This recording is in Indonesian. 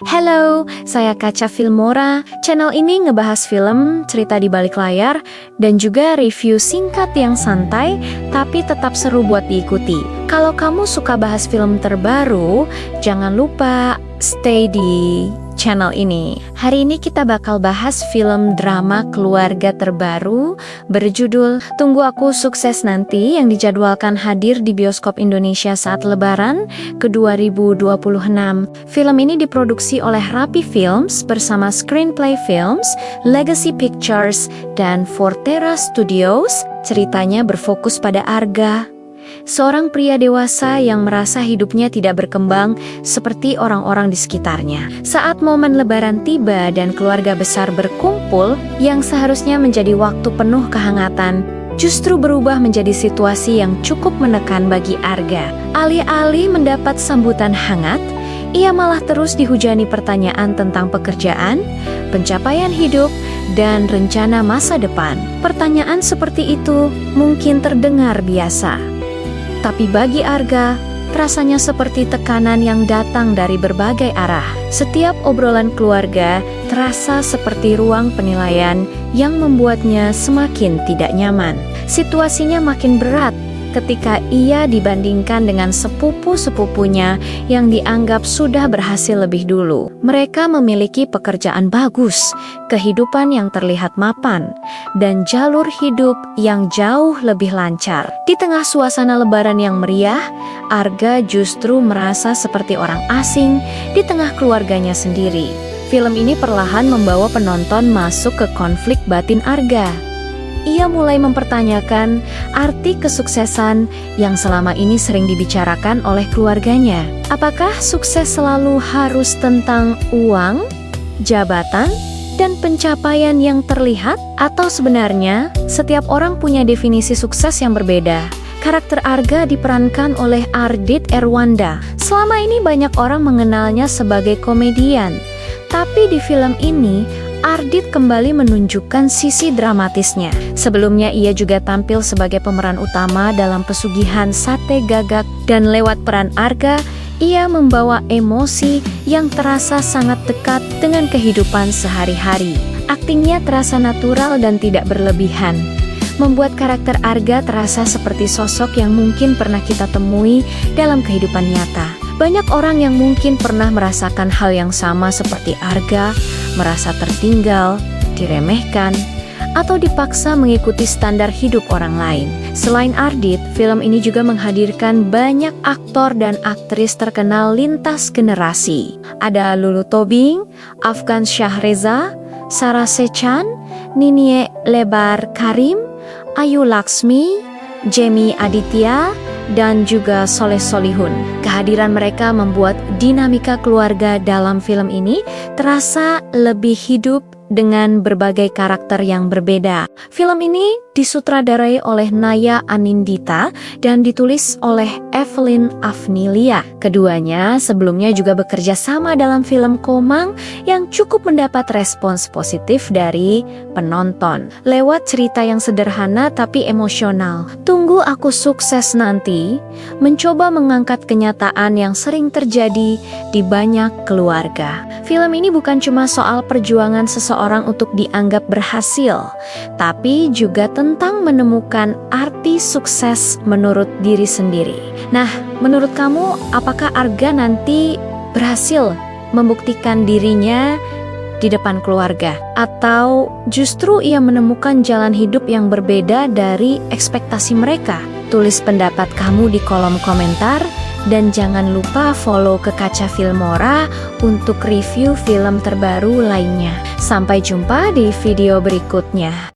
Halo, saya Kaca Filmora. Channel ini ngebahas film, cerita di balik layar, dan juga review singkat yang santai, tapi tetap seru buat diikuti. Kalau kamu suka bahas film terbaru, jangan lupa stay di channel ini. Hari ini kita bakal bahas film drama keluarga terbaru berjudul Tunggu Aku Sukses Nanti yang dijadwalkan hadir di bioskop Indonesia saat Lebaran ke 2026. Film ini diproduksi oleh Rapi Films bersama Screenplay Films, Legacy Pictures, dan Fortera Studios. Ceritanya berfokus pada Arga, seorang pria dewasa yang merasa hidupnya tidak berkembang seperti orang-orang di sekitarnya. Saat momen Lebaran tiba dan keluarga besar berkumpul, yang seharusnya menjadi waktu penuh kehangatan, justru berubah menjadi situasi yang cukup menekan bagi Arga. Alih-alih mendapat sambutan hangat, ia malah terus dihujani pertanyaan tentang pekerjaan, pencapaian hidup, dan rencana masa depan. Pertanyaan seperti itu mungkin terdengar biasa, tapi bagi Arga, rasanya seperti tekanan yang datang dari berbagai arah. Setiap obrolan keluarga terasa seperti ruang penilaian yang membuatnya semakin tidak nyaman. Situasinya makin berat ketika ia dibandingkan dengan sepupu-sepupunya yang dianggap sudah berhasil lebih dulu. Mereka memiliki pekerjaan bagus, kehidupan yang terlihat mapan, dan jalur hidup yang jauh lebih lancar. Di tengah suasana Lebaran yang meriah, Arga justru merasa seperti orang asing di tengah keluarganya sendiri. Film ini perlahan membawa penonton masuk ke konflik batin Arga. Ia mulai mempertanyakan arti kesuksesan yang selama ini sering dibicarakan oleh keluarganya. Apakah sukses selalu harus tentang uang, jabatan, dan pencapaian yang terlihat? Atau sebenarnya, setiap orang punya definisi sukses yang berbeda? Karakter Arga diperankan oleh Ardit Erwanda. Selama ini banyak orang mengenalnya sebagai komedian. Tapi di film ini, Ardit kembali menunjukkan sisi dramatisnya. Sebelumnya ia juga tampil sebagai pemeran utama dalam Pesugihan Sate Gagak, dan lewat peran Arga, ia membawa emosi yang terasa sangat dekat dengan kehidupan sehari-hari. Aktingnya terasa natural dan tidak berlebihan, membuat karakter Arga terasa seperti sosok yang mungkin pernah kita temui dalam kehidupan nyata. Banyak orang yang mungkin pernah merasakan hal yang sama seperti Arga, merasa tertinggal, diremehkan, atau dipaksa mengikuti standar hidup orang lain. Selain Ardit, film ini juga menghadirkan banyak aktor dan aktris terkenal lintas generasi. Ada Lulu Tobing, Afgan Shahreza, Sarah Sechan, Ninie Lebar Karim, Ayu Laksmi, Jamie Aditya, dan juga Soleh Solihun. Kehadiran mereka membuat dinamika keluarga dalam film ini terasa lebih hidup dengan berbagai karakter yang berbeda. Film ini disutradarai oleh Naya Anindita dan ditulis oleh Evelyn Afnilia. Keduanya sebelumnya juga bekerja sama dalam film Komang yang cukup mendapat respons positif dari penonton. Lewat cerita yang sederhana tapi emosional, Tunggu Aku Sukses Nanti mencoba mengangkat kenyataan yang sering terjadi di banyak keluarga. Film ini bukan cuma soal perjuangan seseorang untuk dianggap berhasil, tapi juga tentang menemukan arti sukses menurut diri sendiri. Nah, menurut kamu, apakah Arga nanti berhasil membuktikan dirinya di depan keluarga? Atau justru ia menemukan jalan hidup yang berbeda dari ekspektasi mereka? Tulis pendapat kamu di kolom komentar, dan jangan lupa follow ke Kaca Filmora untuk review film terbaru lainnya. Sampai jumpa di video berikutnya.